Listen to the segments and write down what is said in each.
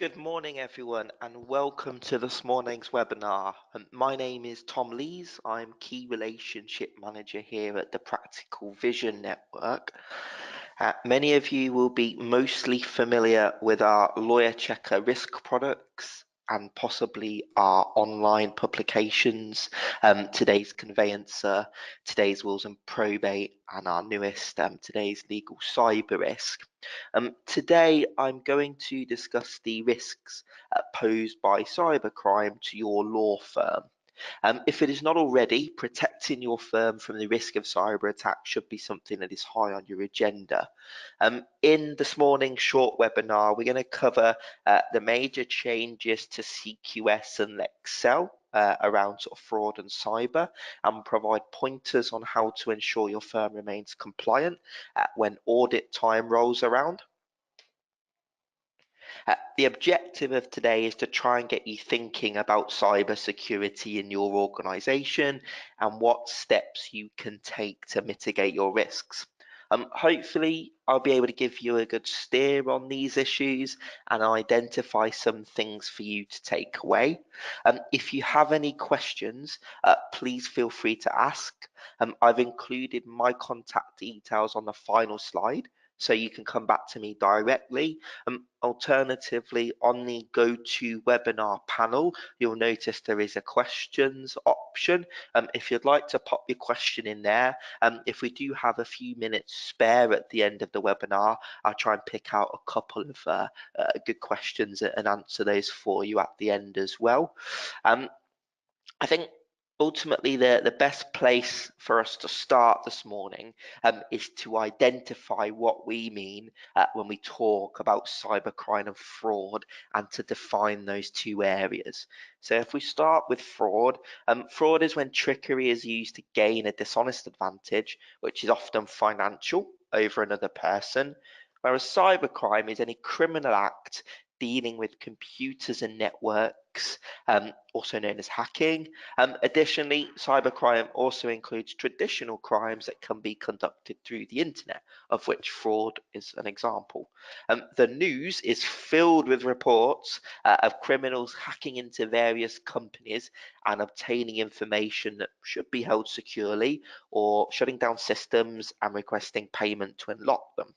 Good morning, everyone, and welcome to this morning's webinar. My name is Tom Lees. I'm Key Relationship Manager here at the Practical Vision Network. Many of you will be mostly familiar with our Lawyer Checker risk products and possibly our online publications, today's Conveyancer, today's Wills and Probate, and our newest, today's Legal Cyber Risk. Today, I'm going to discuss the risks posed by cybercrime to your law firm. If it is not already, protecting your firm from the risk of cyber attack should be something that is high on your agenda. In this morning's short webinar, we're going to cover the major changes to CQS and Lexcel around sort of fraud and cyber, and provide pointers on how to ensure your firm remains compliant when audit time rolls around. The objective of today is to try and get you thinking about cyber security in your organisation and what steps you can take to mitigate your risks. Hopefully, I'll be able to give you a good steer on these issues and identify some things for you to take away. If you have any questions, please feel free to ask. I've included my contact details on the final slide, so you can come back to me directly. Alternatively, on the GoToWebinar panel, you'll notice there is a questions option. If you'd like to pop your question in there, if we do have a few minutes spare at the end of the webinar, I'll try and pick out a couple of good questions and answer those for you at the end as well. I think ultimately the best place for us to start this morning is to identify what we mean when we talk about cybercrime and fraud, and to define those two areas. So if we start with fraud, fraud is when trickery is used to gain a dishonest advantage, which is often financial, over another person, whereas cybercrime is any criminal act dealing with computers and networks, also known as hacking. Additionally, cybercrime also includes traditional crimes that can be conducted through the internet, of which fraud is an example. The news is filled with reports of criminals hacking into various companies and obtaining information that should be held securely, or shutting down systems and requesting payment to unlock them.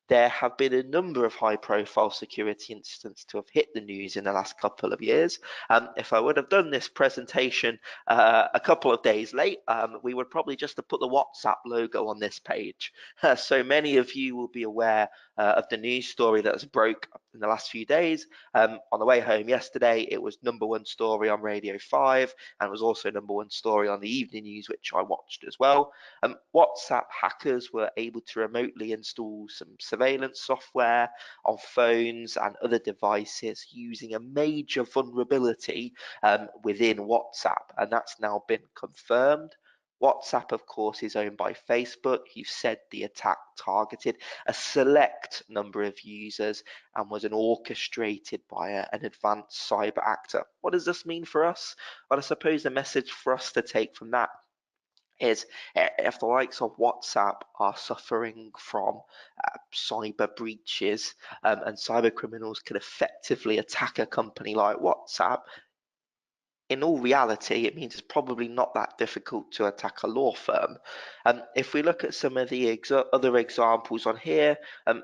There have been a number of high-profile security incidents to have hit the news in the last couple of years. If I would have done this presentation a couple of days late, we would probably just have put the WhatsApp logo on this page. So many of you will be aware of the news story that has broke in the last few days. On the way home yesterday, it was #1 story on Radio 5, and was also #1 story on the evening news, which I watched as well. WhatsApp hackers were able to remotely install some surveillance software on phones and other devices using a major vulnerability within WhatsApp, and that's now been confirmed. WhatsApp, of course, is owned by Facebook, who said the attack targeted a select number of users and was orchestrated by an advanced cyber actor. What does this mean for us? Well, I suppose the message for us to take from that is, if the likes of WhatsApp are suffering from cyber breaches, and cyber criminals can effectively attack a company like WhatsApp, in all reality, it means it's probably not that difficult to attack a law firm. If we look at some of the other examples on here,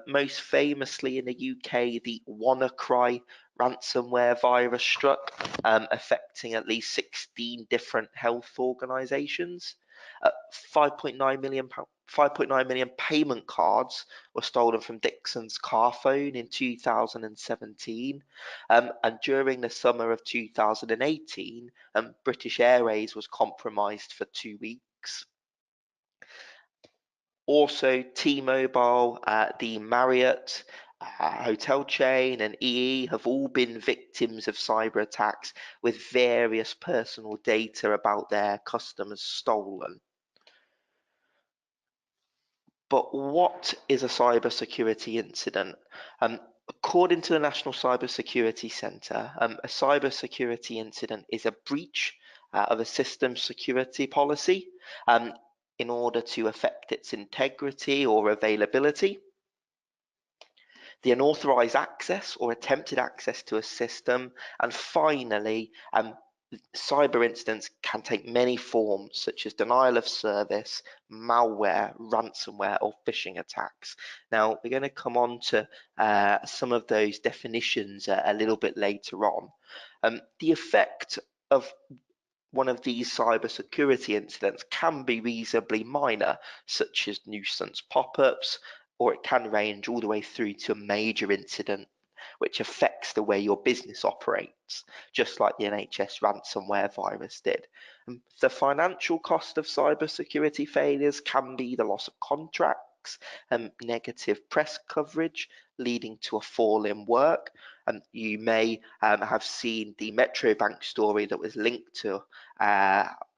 most famously in the UK, the WannaCry ransomware virus struck, affecting at least 16 different health organisations. 5.9 million payment cards were stolen from Dixon's Carphone in 2017, and during the summer of 2018, British Airways was compromised for 2 weeks. Also, T-Mobile, the Marriott hotel chain, and EE have all been victims of cyber attacks, with various personal data about their customers stolen. But what is a cybersecurity incident? According to the National Cybersecurity Centre, a cybersecurity incident is a breach of a system security policy in order to affect its integrity or availability. the unauthorized access or attempted access to a system, and finally, cyber incidents can take many forms, such as denial of service, malware, ransomware, or phishing attacks. Now, we're going to come on to some of those definitions a little bit later on. The effect of one of these cybersecurity incidents can be reasonably minor, such as nuisance pop-ups, or it can range all the way through to a major incident which affects the way your business operates, just like the NHS ransomware virus did. The financial cost of cybersecurity failures can be the loss of contracts, negative press coverage, leading to a fall in work. You may have seen the Metro Bank story that was linked to,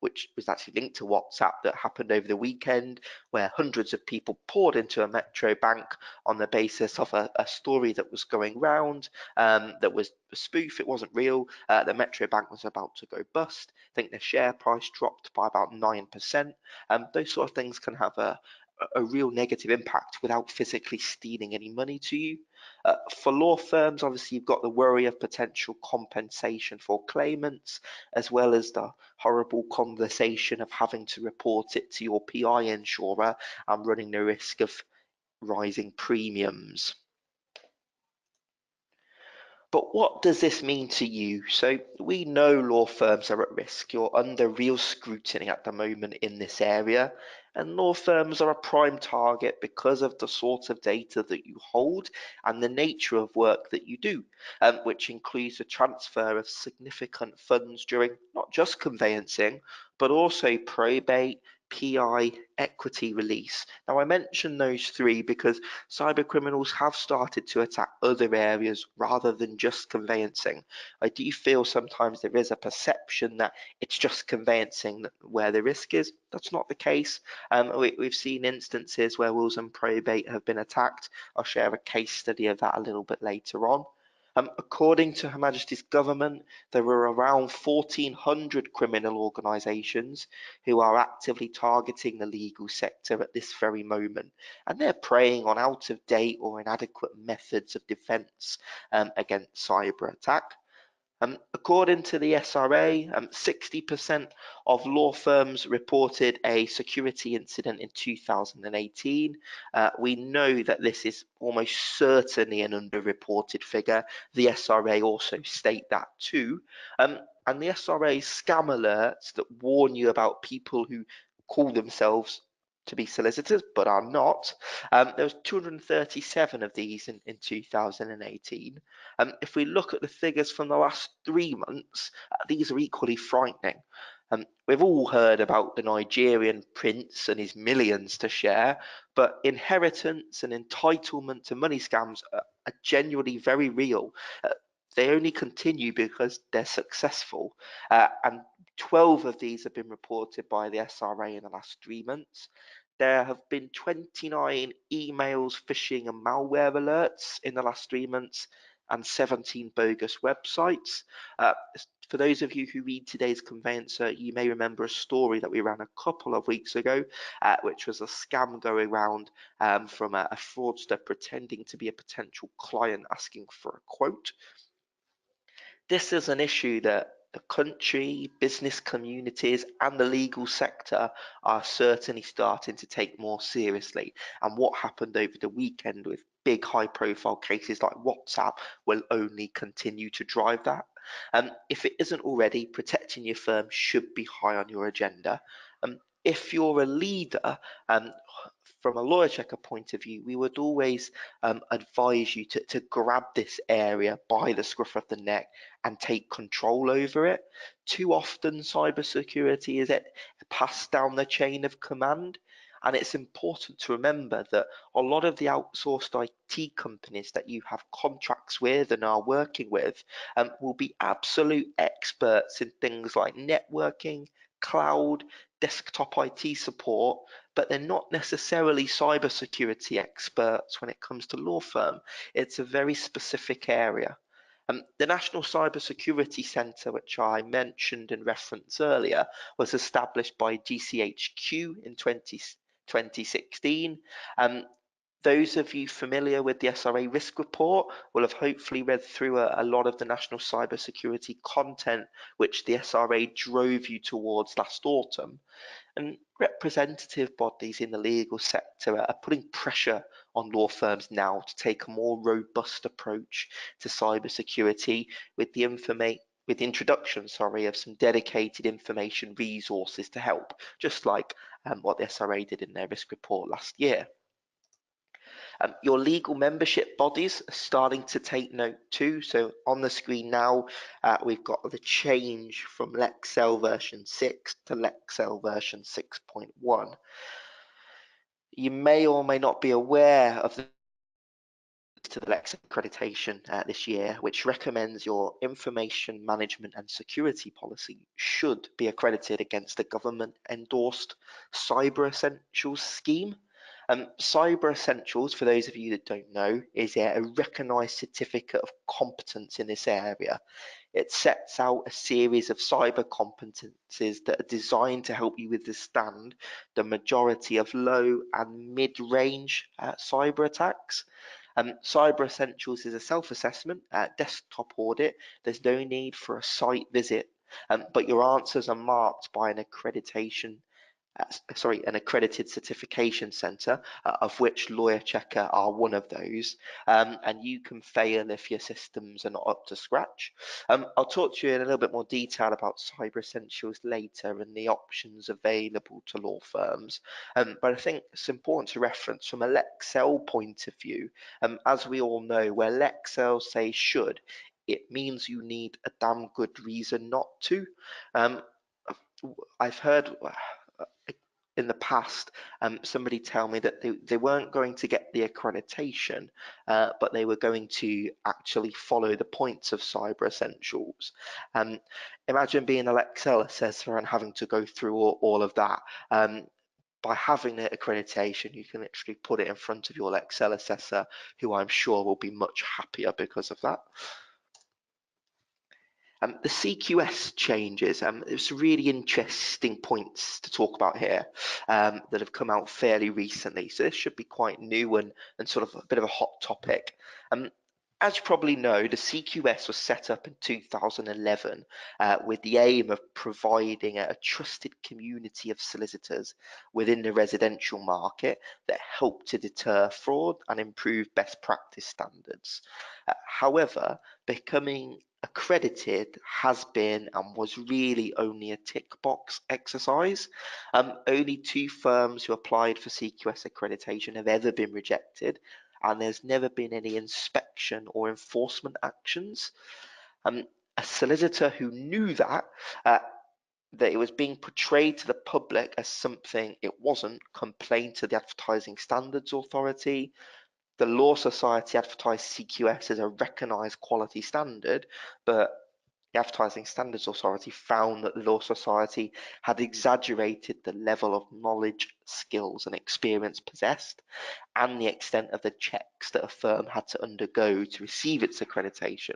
which was actually linked to WhatsApp, that happened over the weekend, where hundreds of people poured into a Metro Bank on the basis of a story that was going round, that was a spoof. It wasn't real. The Metro Bank was about to go bust. I think the share price dropped by about 9%. Those sort of things can have a real negative impact without physically stealing any money to you. For law firms, obviously, you've got the worry of potential compensation for claimants, as well as the horrible conversation of having to report it to your PI insurer and running the risk of rising premiums. But what does this mean to you? So we know law firms are at risk. You're under real scrutiny at the moment in this area, and law firms are a prime target because of the sort of data that you hold and the nature of work that you do, which includes the transfer of significant funds during not just conveyancing, but also probate, PI, equity release. Now, I mention those three because cyber criminals have started to attack other areas rather than just conveyancing. I do feel sometimes there is a perception that it's just conveyancing where the risk is. That's not the case. We've seen instances where wills and probate have been attacked. I'll share a case study of that a little bit later on. According to Her Majesty's government, there were around 1,400 criminal organisations who are actively targeting the legal sector at this very moment, and they're preying on out-of-date or inadequate methods of defence against cyber attack. According to the SRA, 60% of law firms reported a security incident in 2018. We know that this is almost certainly an underreported figure. The SRA also state that too. And the SRA scam alerts that warn you about people who call themselves to be solicitors but are not. There was 237 of these in 2018. If we look at the figures from the last 3 months, these are equally frightening. We've all heard about the Nigerian prince and his millions to share, but inheritance and entitlement to money scams are genuinely very real. They only continue because they're successful, and 12 of these have been reported by the SRA in the last 3 months. There have been 29 emails, phishing and malware alerts in the last 3 months, and 17 bogus websites. For those of you who read today's Conveyancer, you may remember a story that we ran a couple of weeks ago, which was a scam going around from a fraudster pretending to be a potential client asking for a quote. This is an issue that the country, business communities, and the legal sector are certainly starting to take more seriously. And what happened over the weekend with big high-profile cases like WhatsApp will only continue to drive that. If it isn't already, protecting your firm should be high on your agenda. If you're a leader, from a lawyer checker point of view, we would always advise you to grab this area by the scruff of the neck and take control over it. Too often, cybersecurity is passed down the chain of command. And it's important to remember that a lot of the outsourced IT companies that you have contracts with and are working with will be absolute experts in things like networking, cloud, desktop IT support, but they're not necessarily cybersecurity experts when it comes to law firm. It's a very specific area. The National Cybersecurity Centre, which I mentioned and referenced earlier, was established by GCHQ in 2016. Those of you familiar with the SRA risk report will have hopefully read through a lot of the national cybersecurity content which the SRA drove you towards last autumn. And representative bodies in the legal sector are putting pressure on law firms now to take a more robust approach to cybersecurity with the introduction, of some dedicated information resources to help, just like what the SRA did in their risk report last year. Your legal membership bodies are starting to take note too. So on the screen now, we've got the change from Lexcel version 6 to Lexcel version 6.1. You may or may not be aware of the to the Lexcel accreditation this year, which recommends your information management and security policy should be accredited against a government-endorsed Cyber Essentials scheme. Cyber Essentials, for those of you that don't know, is a recognised certificate of competence in this area. It sets out a series of cyber competencies that are designed to help you withstand the majority of low and mid-range cyber attacks. Cyber Essentials is a self-assessment, desktop audit. There's no need for a site visit, but your answers are marked by an an accredited certification centre, of which Lawyer Checker are one of those, and you can fail if your systems are not up to scratch. I'll talk to you in a little bit more detail about Cyber Essentials later and the options available to law firms, but I think it's important to reference from a Lexcel point of view. As we all know, where Lexcel says should, it means you need a damn good reason not to. I've heard in the past somebody tell me that they weren't going to get the accreditation, but they were going to actually follow the points of Cyber Essentials. Imagine being an Excel assessor and having to go through all of that. By having the accreditation, you can literally put it in front of your Excel assessor, who I'm sure will be much happier because of that. The CQS changes, there's some really interesting points to talk about here that have come out fairly recently. So this should be quite new and sort of a bit of a hot topic. As you probably know, the CQS was set up in 2011 with the aim of providing a trusted community of solicitors within the residential market that help to deter fraud and improve best practice standards. However, becoming accredited has been and was really only a tick box exercise. Only 2 firms who applied for CQS accreditation have ever been rejected, and there's never been any inspection or enforcement actions. A solicitor who knew that it was being portrayed to the public as something it wasn't, complained to the Advertising Standards Authority. The Law Society advertised CQS as a recognised quality standard, but the Advertising Standards Authority found that the Law Society had exaggerated the level of knowledge, skills and experience possessed, and the extent of the checks that a firm had to undergo to receive its accreditation.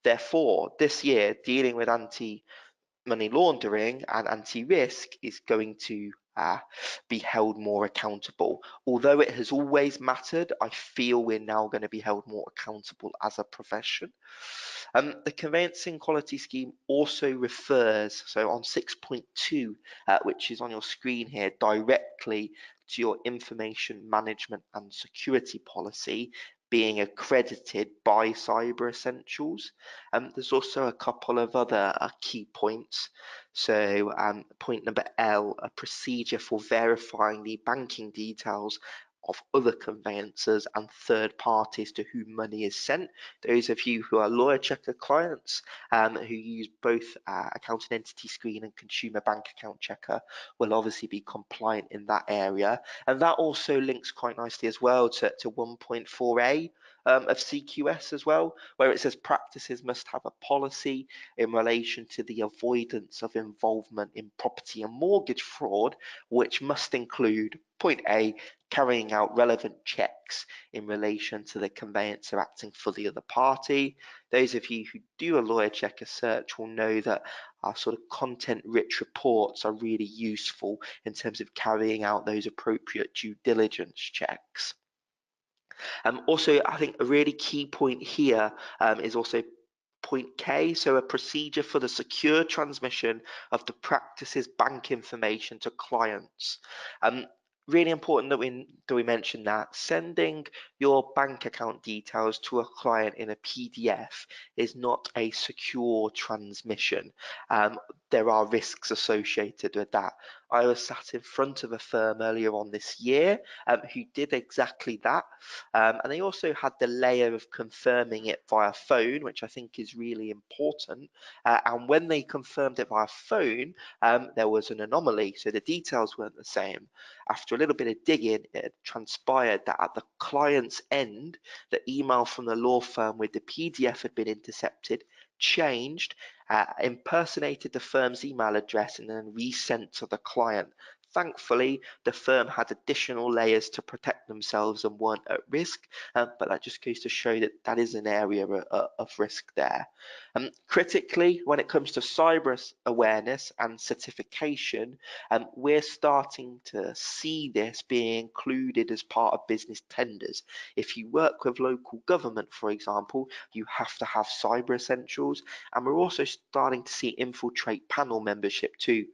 Therefore, this year, dealing with anti-money laundering and anti-risk is going to be held more accountable. Although it has always mattered, I feel we're now going to be held more accountable as a profession. The Conveyancing Quality Scheme also refers, so on 6.2, which is on your screen here, directly to your information management and security policy being accredited by Cyber Essentials. There's also a couple of other key points. So point number L, a procedure for verifying the banking details of other conveyancers and third parties to whom money is sent. Those of you who are Lawyer Checker clients who use both Accounting Entity Screen and Consumer Bank Account Checker will obviously be compliant in that area. And that also links quite nicely as well to 1.4a of CQS as well, where it says practices must have a policy in relation to the avoidance of involvement in property and mortgage fraud, which must include point A, carrying out relevant checks in relation to the conveyancer acting for the other party. Those of you who do a Lawyer Checker search will know that our sort of content-rich reports are really useful in terms of carrying out those appropriate due diligence checks. Also, I think a really key point here is also point K, so a procedure for the secure transmission of the practice's bank information to clients. Um, Really important that we mention that sending your bank account details to a client in a PDF is not a secure transmission. There are risks associated with that. I was sat in front of a firm earlier on this year who did exactly that, and they also had the layer of confirming it via phone, which I think is really important. And when they confirmed it via phone, there was an anomaly, so the details weren't the same. After a little bit of digging, it had transpired that at the client's end, the email from the law firm with the PDF had been intercepted, changed, impersonated the firm's email address, and then resent to the client. Thankfully, the firm had additional layers to protect themselves and weren't at risk, but that just goes to show that that is an area of risk there. Critically, when it comes to cyber awareness and certification, we're starting to see this being included as part of business tenders. If you work with local government, for example, you have to have cyber essentials, and we're also starting to see infiltrate panel membership too.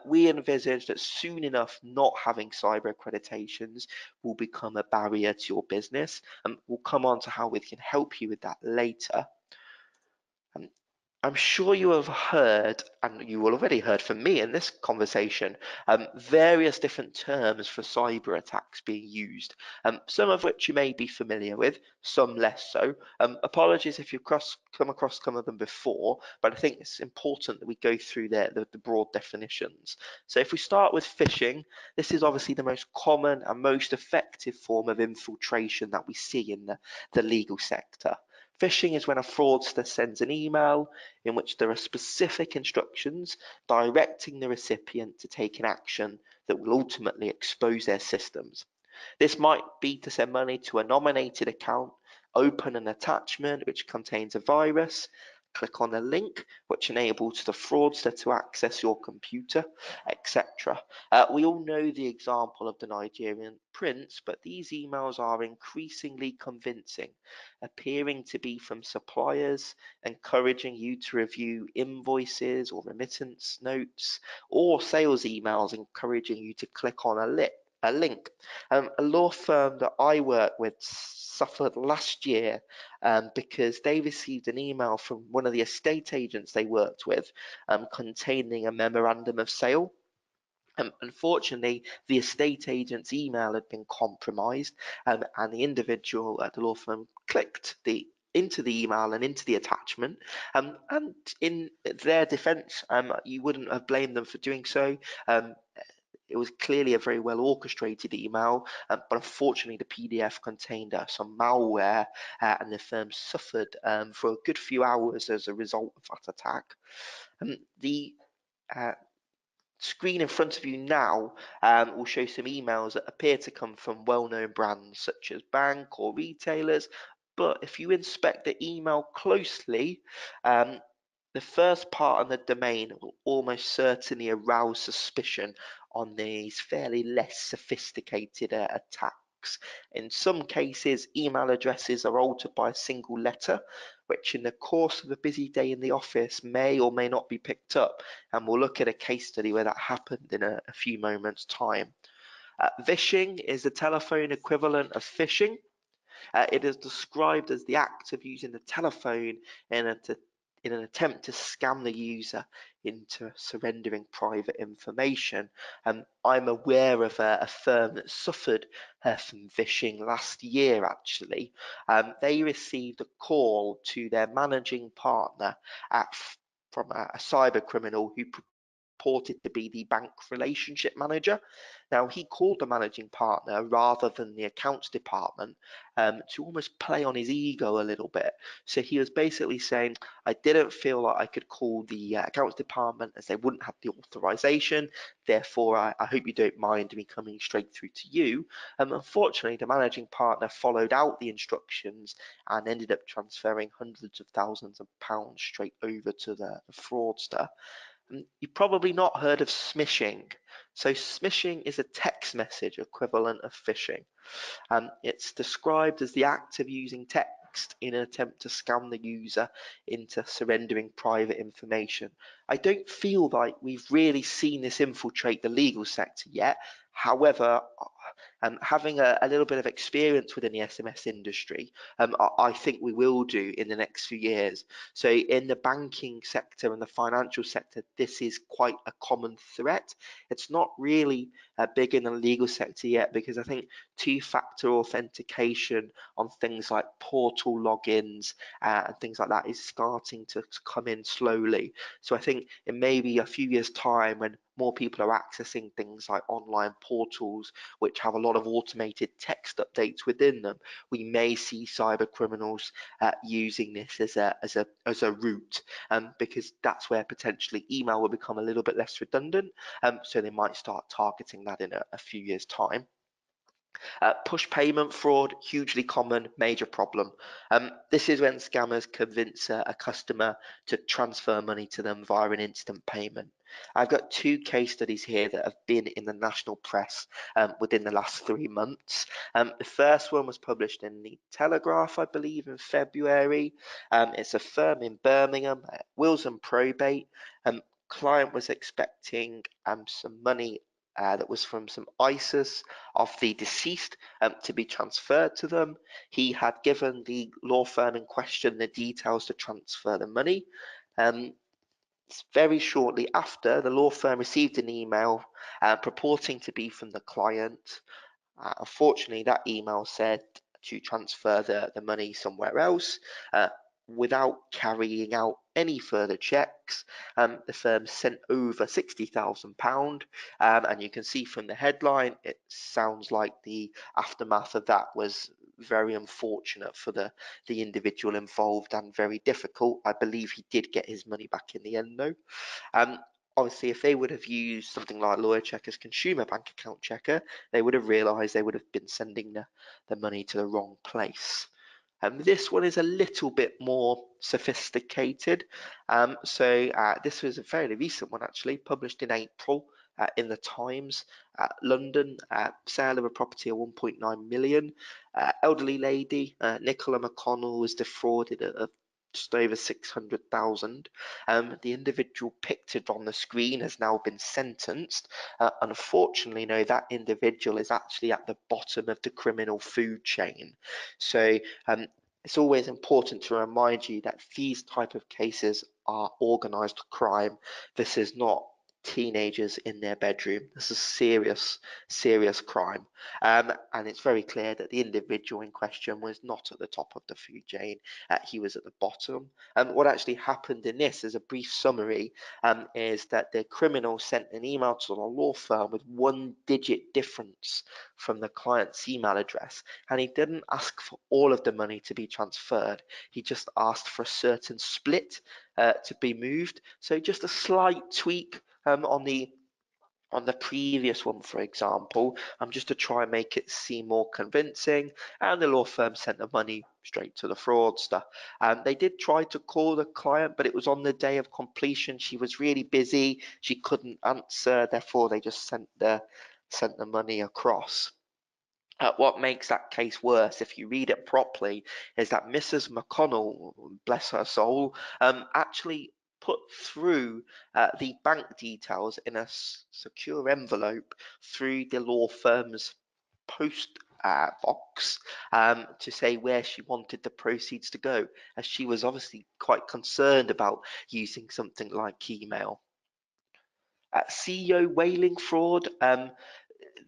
We envisage that soon enough, not having cyber accreditations will become a barrier to your business, and we'll come on to how we can help you with that later. Um, I'm sure you have heard, and you will already heard from me in this conversation, various different terms for cyber attacks being used, some of which you may be familiar with, some less so. Apologies if you've come across some of them before, but I think it's important that we go through the broad definitions. So if we start with phishing, this is obviously the most common and most effective form of infiltration that we see in the legal sector. Phishing is when a fraudster sends an email in which there are specific instructions directing the recipient to take an action that will ultimately expose their systems. This might be to send money to a nominated account, open an attachment which contains a virus, click on a link which enables the fraudster to access your computer, etc. We all know the example of the Nigerian prince, but these emails are increasingly convincing, appearing to be from suppliers, encouraging you to review invoices or remittance notes, or sales emails encouraging you to click on a link. A law firm that I work with suffered last year because they received an email from one of the estate agents they worked with containing a memorandum of sale. Unfortunately, the estate agent's email had been compromised, and the individual at the law firm clicked into the email and into the attachment. And in their defence, you wouldn't have blamed them for doing so. It was clearly a very well orchestrated email, but unfortunately the PDF contained some malware, and the firm suffered for a good few hours as a result of that attack. The screen in front of you now will show some emails that appear to come from well-known brands such as bank or retailers, but if you inspect the email closely, the first part of the domain will almost certainly arouse suspicion on these fairly less sophisticated attacks. In some cases, email addresses are altered by a single letter, which in the course of a busy day in the office may or may not be picked up, and we'll look at a case study where that happened in a few moments' time. Vishing is the telephone equivalent of phishing. It is described as the act of using the telephone in an attempt to scam the user into surrendering private information. I'm aware of a firm that suffered from phishing last year, actually. They received a call to their managing partner from a cyber criminal who purported to be the bank relationship manager. Now, he called the managing partner rather than the accounts department to almost play on his ego a little bit. So he was basically saying, I didn't feel like I could call the accounts department as they wouldn't have the authorization. Therefore, I hope you don't mind me coming straight through to you. Unfortunately, the managing partner followed out the instructions and ended up transferring hundreds of thousands of pounds straight over to the fraudster. You've probably not heard of smishing. So smishing is a text message equivalent of phishing. It's described as the act of using text in an attempt to scam the user into surrendering private information. I don't feel like we've really seen this infiltrate the legal sector yet. However, having a little bit of experience within the SMS industry, I think we will do in the next few years. So in the banking sector and the financial sector, this is quite a common threat. It's not really big in the legal sector yet, because I think two-factor authentication on things like portal logins and things like that is starting to come in slowly. So I think in maybe a few years' time, when more people are accessing things like online portals which have a lot of automated text updates within them, we may see cyber criminals using this as a route, because that's where potentially email will become a little bit less redundant. So they might start targeting that in a few years' time. Push payment fraud, hugely common, major problem. This is when scammers convince a customer to transfer money to them via an instant payment. I've got two case studies here that have been in the national press within the last 3 months. The first one was published in the Telegraph, I believe, in February. It's a firm in Birmingham, Wills and Probate. Client was expecting some money that was from some ISAs of the deceased to be transferred to them. He had given the law firm in question the details to transfer the money. Very shortly after, the law firm received an email purporting to be from the client. Unfortunately, that email said to transfer the money somewhere else without carrying out any further checks. The firm sent over £60,000, and you can see from the headline, it sounds like the aftermath of that was very unfortunate for the individual involved and very difficult. I believe he did get his money back in the end, though. Obviously, if they would have used something like Lawyer Checker's consumer bank account checker, they would have realised they would have been sending the money to the wrong place. This one is a little bit more sophisticated. This was a fairly recent one, actually, published in April in the Times. London, sale of a property of 1.9 million. Elderly lady, Nicola McConnell, was defrauded of just over 600,000. The individual pictured on the screen has now been sentenced. Unfortunately, no, that individual is actually at the bottom of the criminal food chain. So it's always important to remind you that these type of cases are organised crime. This is not teenagers in their bedroom. This is serious crime. And it's very clear that the individual in question was not at the top of the food chain. He was at the bottom. What actually happened in this, as a brief summary, is that the criminal sent an email to the law firm with 1-digit difference from the client's email address, and he didn't ask for all of the money to be transferred. He just asked for a certain split to be moved. So just a slight tweak on the previous one, for example, just to try and make it seem more convincing, and the law firm sent the money straight to the fraudster. They did try to call the client, but it was on the day of completion. She was really busy, she couldn't answer, therefore they just sent the money across. What makes that case worse, if you read it properly, is that Mrs. McConnell, bless her soul, actually put through the bank details in a secure envelope through the law firm's post box to say where she wanted the proceeds to go, as she was obviously quite concerned about using something like email. CEO whaling fraud.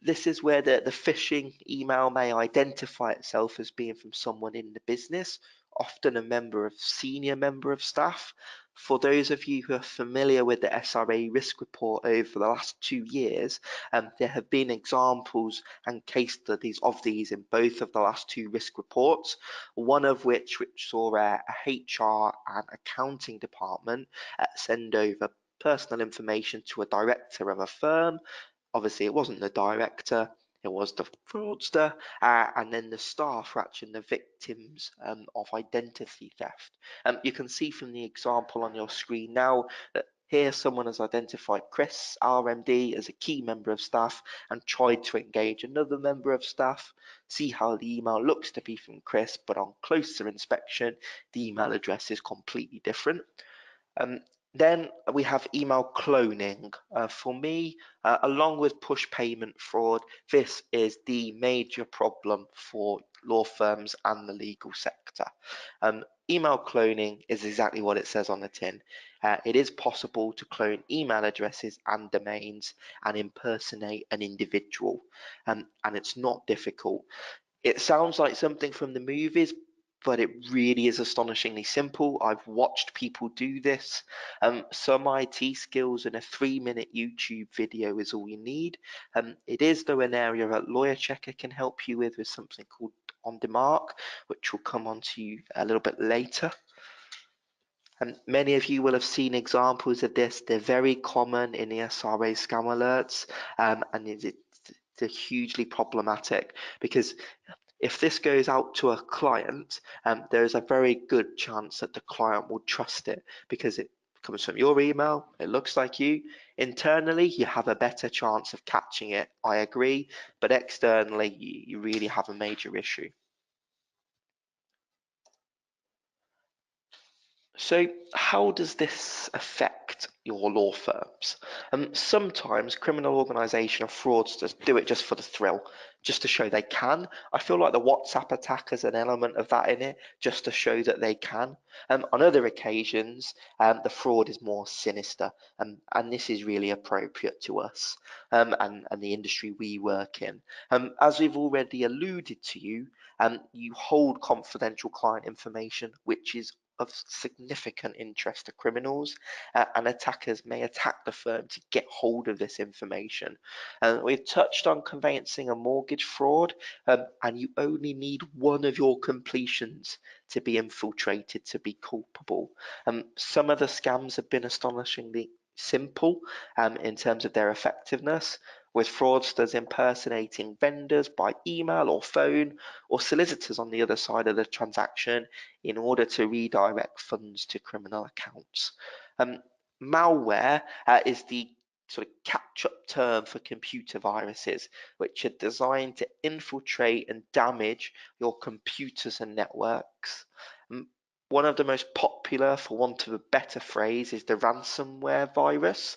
This is where the phishing email may identify itself as being from someone in the business, often a senior member of staff. For those of you who are familiar with the SRA risk report over the last 2 years, there have been examples and case studies of these in both of the last 2 risk reports, one of which saw a HR and accounting department send over personal information to a director of a firm. Obviously, it wasn't the director, it was the fraudster, and then the staff were actually the victims of identity theft. You can see from the example on your screen now that Here, someone has identified Chris, RMD, as a key member of staff and tried to engage another member of staff. See how the email looks to be from Chris, but on closer inspection, the email address is completely different. Then we have email cloning. For me, along with push payment fraud, this is the major problem for law firms and the legal sector. Email cloning is exactly what it says on the tin. It is possible to clone email addresses and domains and impersonate an individual, and it's not difficult. It sounds like something from the movies, but it really is astonishingly simple. I've watched people do this. Some IT skills and a 3-minute YouTube video is all you need. It is though an area that Lawyer Checker can help you with something called On Demand, which we'll come on to a little bit later. And many of you will have seen examples of this. They're very common in the SRA scam alerts, and it's hugely problematic because if this goes out to a client, there's a very good chance that the client will trust it because it comes from your email, it looks like you. Internally, you have a better chance of catching it, I agree, but externally, you really have a major issue. So how does this affect your law firms? Sometimes criminal organisation and fraudsters do it just for the thrill, just to show they can. I feel like the WhatsApp attack has an element of that in it, just to show that they can. On other occasions, the fraud is more sinister, and this is really appropriate to us and the industry we work in. As we've already alluded to you hold confidential client information, which is of significant interest to criminals, and attackers may attack the firm to get hold of this information. We've touched on conveyancing and mortgage fraud, and you only need one of your completions to be infiltrated to be culpable. Some of the scams have been astonishingly simple in terms of their effectiveness, with fraudsters impersonating vendors by email or phone, or solicitors on the other side of the transaction in order to redirect funds to criminal accounts. Malware is the sort of catch-up term for computer viruses, which are designed to infiltrate and damage your computers and networks. One of the most popular, for want of a better phrase, is the ransomware virus.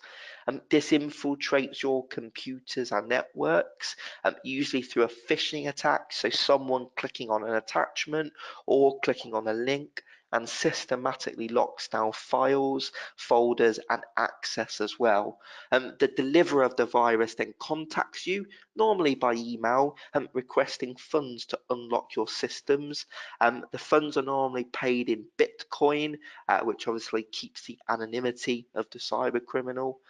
This infiltrates your computers and networks, usually through a phishing attack, so someone clicking on an attachment or clicking on a link, and systematically locks down files, folders, and access as well. The deliverer of the virus then contacts you, normally by email, requesting funds to unlock your systems. The funds are normally paid in Bitcoin, which obviously keeps the anonymity of the cyber criminal.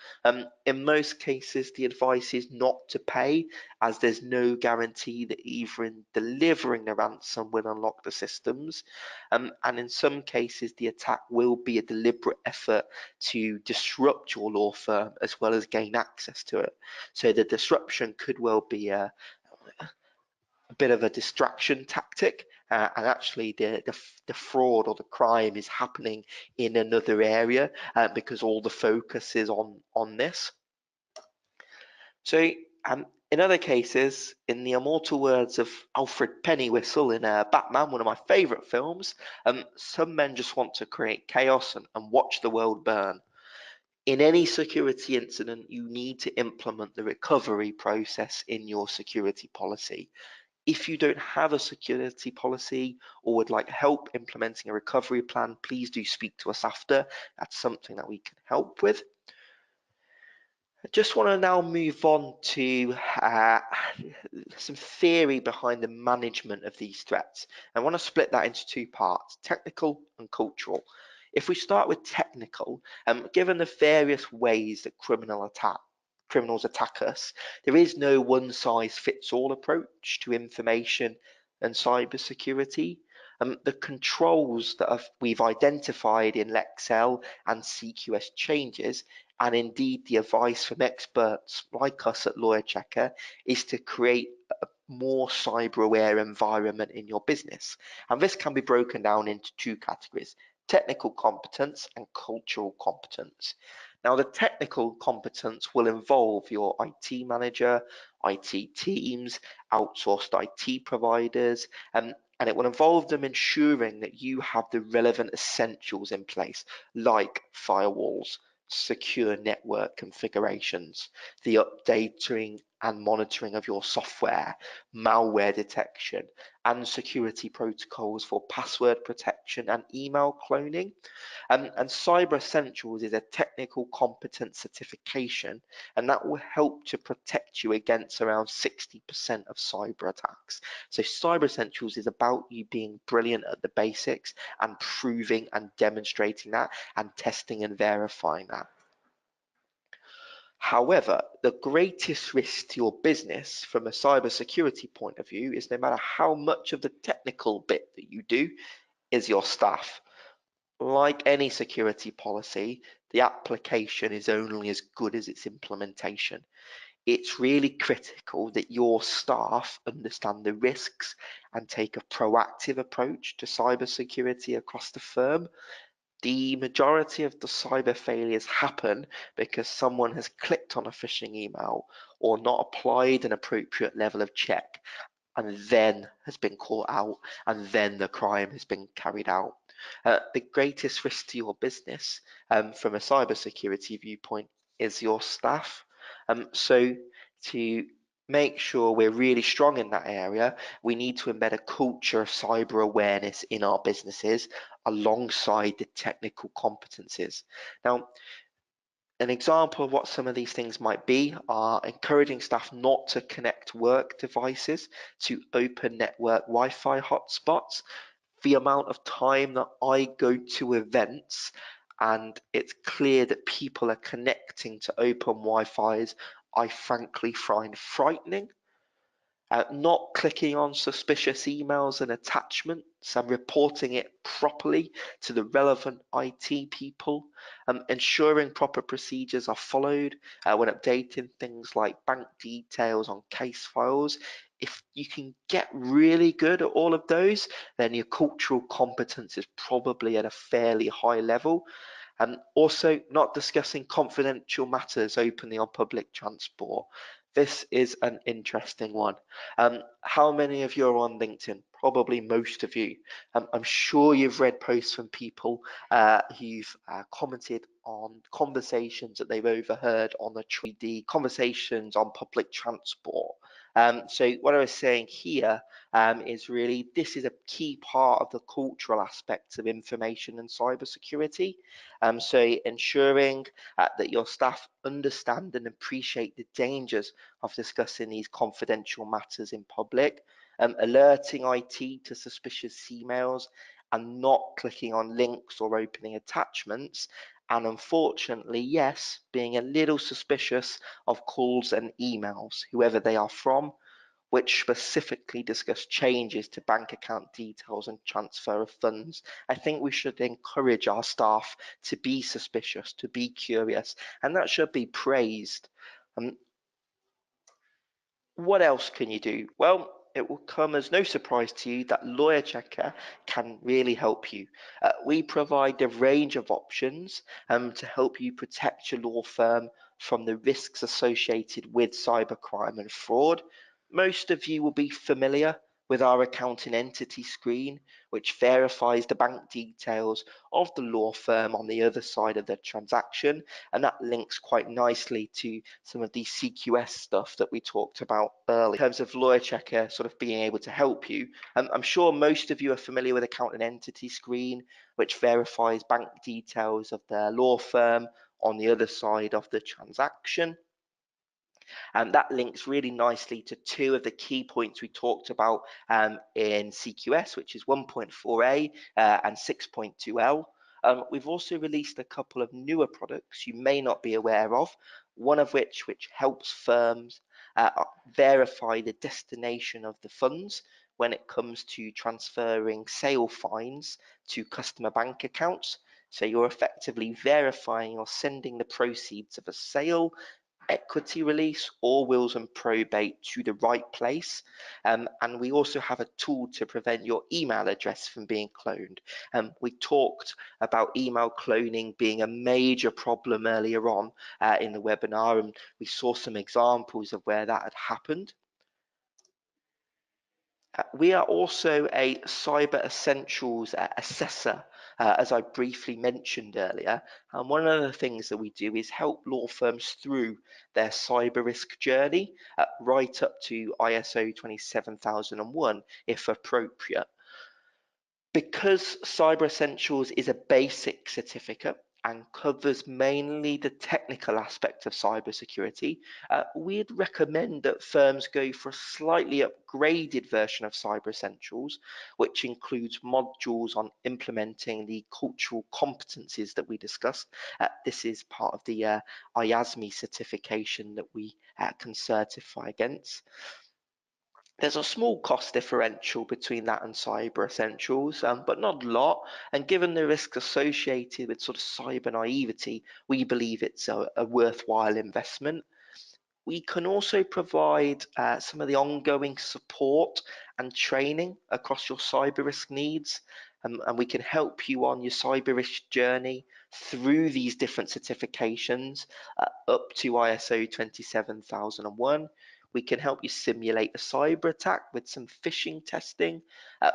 In most cases, the advice is not to pay, as there's no guarantee that either in delivering the ransom will unlock the systems, and in some cases the attack will be a deliberate effort to disrupt your law firm as well as gain access to it. So the disruption could well be a bit of a distraction tactic, and actually the fraud or the crime is happening in another area because all the focus is on this. So in other cases, in the immortal words of Alfred Pennywhistle in Batman, one of my favourite films, some men just want to create chaos and watch the world burn. In any security incident, you need to implement the recovery process in your security policy. If you don't have a security policy or would like help implementing a recovery plan, please do speak to us after. That's something that we can help with. I just want to now move on to some theory behind the management of these threats. I want to split that into two parts, technical and cultural. If we start with technical, given the various ways that criminals attack us, there is no one-size-fits-all approach to information and cybersecurity. The controls that we've identified in Lexcel and CQS changes, and indeed the advice from experts like us at Lawyer Checker, is to create a more cyber aware environment in your business. And this can be broken down into two categories: technical competence and cultural competence. Now, the technical competence will involve your IT manager, IT teams, outsourced IT providers, and it will involve them ensuring that you have the relevant essentials in place, like firewalls, secure network configurations, the updating and monitoring of your software, malware detection, and security protocols for password protection and email cloning. And Cyber Essentials is a technical competence certification, and that will help to protect you against around 60% of cyber attacks. So Cyber Essentials is about you being brilliant at the basics and proving and demonstrating that and testing and verifying that. However, the greatest risk to your business from a cybersecurity point of view is no matter how much of the technical bit that you do is your staff. Like any security policy, the application is only as good as its implementation. It's really critical that your staff understand the risks and take a proactive approach to cybersecurity across the firm. The majority of the cyber failures happen because someone has clicked on a phishing email or not applied an appropriate level of check and then has been caught out, and then the crime has been carried out. The greatest risk to your business from a cybersecurity viewpoint is your staff. So to make sure we're really strong in that area, we need to embed a culture of cyber awareness in our businesses alongside the technical competencies. Now, an example of what some of these things might be are encouraging staff not to connect work devices to open network Wi-Fi hotspots. The amount of time that I go to events and it's clear that people are connecting to open Wi-Fis, I frankly find frightening. Not clicking on suspicious emails and attachments and reporting it properly to the relevant IT people, ensuring proper procedures are followed when updating things like bank details on case files. If you can get really good at all of those, then your cultural competence is probably at a fairly high level. Also, not discussing confidential matters openly on public transport. This is an interesting one. How many of you are on LinkedIn? Probably most of you. I'm sure you've read posts from people who've commented on conversations that they've overheard on the 3D conversations on public transport. So what I was saying here is really this is a key part of the cultural aspects of information and cybersecurity. So ensuring that your staff understand and appreciate the dangers of discussing these confidential matters in public, alerting IT to suspicious emails and not clicking on links or opening attachments, and unfortunately, yes, being a little suspicious of calls and emails, whoever they are from, which specifically discuss changes to bank account details and transfer of funds. I think we should encourage our staff to be suspicious, to be curious, and that should be praised. What else can you do? Well, it will come as no surprise to you that Lawyer Checker can really help you. We provide a range of options to help you protect your law firm from the risks associated with cybercrime and fraud. Most of you will be familiar with our accounting entity screen, which verifies the bank details of the law firm on the other side of the transaction, and that links quite nicely to some of the CQS stuff that we talked about earlier. In terms of Lawyer Checker sort of being able to help you, I'm sure most of you are familiar with accounting entity screen, which verifies bank details of their law firm on the other side of the transaction. And that links really nicely to two of the key points we talked about in CQS, which is 1.4a and 6.2l. We've also released a couple of newer products you may not be aware of, one of which helps firms verify the destination of the funds when it comes to transferring sale fines to customer bank accounts. So you're effectively verifying or sending the proceeds of a sale equity release or wills and probate to the right place. And we also have a tool to prevent your email address from being cloned. We talked about email cloning being a major problem earlier on in the webinar, and we saw some examples of where that had happened. We are also a Cyber Essentials assessor, as I briefly mentioned earlier. And one of the things that we do is help law firms through their cyber risk journey, right up to ISO 27001 if appropriate. Because Cyber Essentials is a basic certificate and covers mainly the technical aspect of cybersecurity, we'd recommend that firms go for a slightly upgraded version of Cyber Essentials, which includes modules on implementing the cultural competencies that we discussed. This is part of the IASME certification that we can certify against. There's a small cost differential between that and Cyber Essentials, but not a lot. And given the risks associated with sort of cyber naivety, we believe it's a worthwhile investment. We can also provide some of the ongoing support and training across your cyber risk needs, and we can help you on your cyber risk journey through these different certifications up to ISO 27001. We can help you simulate a cyber attack with some phishing testing.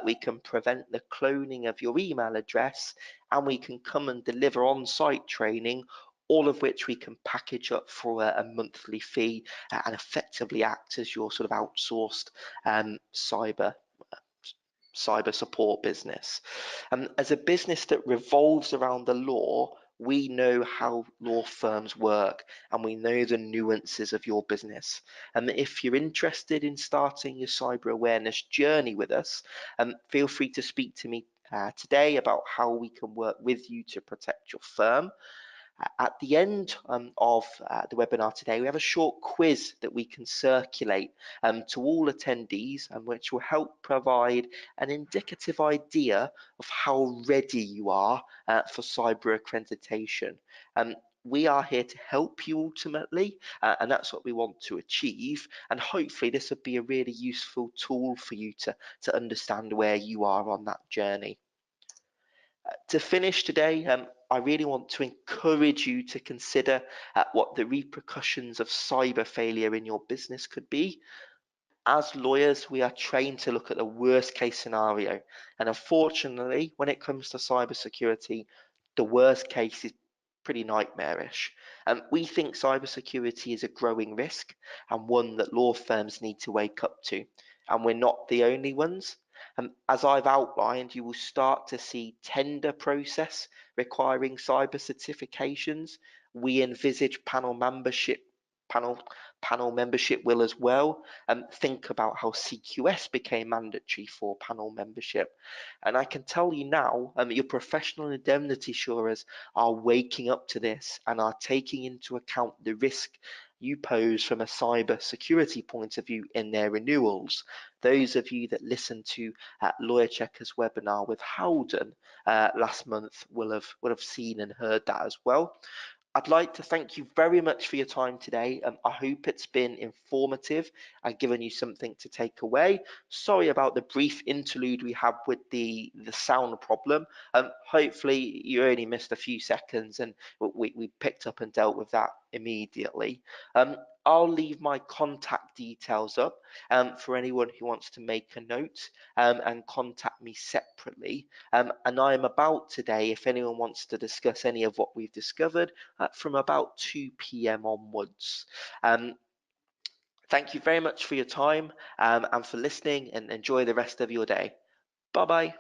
We can prevent the cloning of your email address, and we can come and deliver on-site training, all of which we can package up for a monthly fee and effectively act as your sort of outsourced cyber support business. As a business that revolves around the law, we know how law firms work and we know the nuances of your business. And if you're interested in starting your cyber awareness journey with us, feel free to speak to me today about how we can work with you to protect your firm. At the end of the webinar today, we have a short quiz that we can circulate to all attendees, which will help provide an indicative idea of how ready you are for cyber accreditation. We are here to help you ultimately, and that's what we want to achieve. And hopefully this will be a really useful tool for you to understand where you are on that journey. To finish today, I really want to encourage you to consider what the repercussions of cyber failure in your business could be. As lawyers, we are trained to look at the worst case scenario, and unfortunately, when it comes to cybersecurity, the worst case is pretty nightmarish. We think cybersecurity is a growing risk and one that law firms need to wake up to, and we're not the only ones. As I've outlined, you will start to see tender process requiring cyber certifications. We envisage panel membership will as well. Think about how CQS became mandatory for panel membership. And I can tell you now, your professional indemnity insurers are waking up to this and are taking into account the risk you pose from a cyber security point of view in their renewals. Those of you that listened to Lawyer Checker's webinar with Howden last month will have seen and heard that as well. I'd like to thank you very much for your time today. I hope it's been informative and given you something to take away. Sorry about the brief interlude we had with the sound problem. Hopefully you only missed a few seconds and we picked up and dealt with that immediately. I'll leave my contact details up for anyone who wants to make a note and contact me separately. And I am about today, if anyone wants to discuss any of what we've discovered, from about 2 p.m. onwards. Thank you very much for your time and for listening, and enjoy the rest of your day. Bye bye.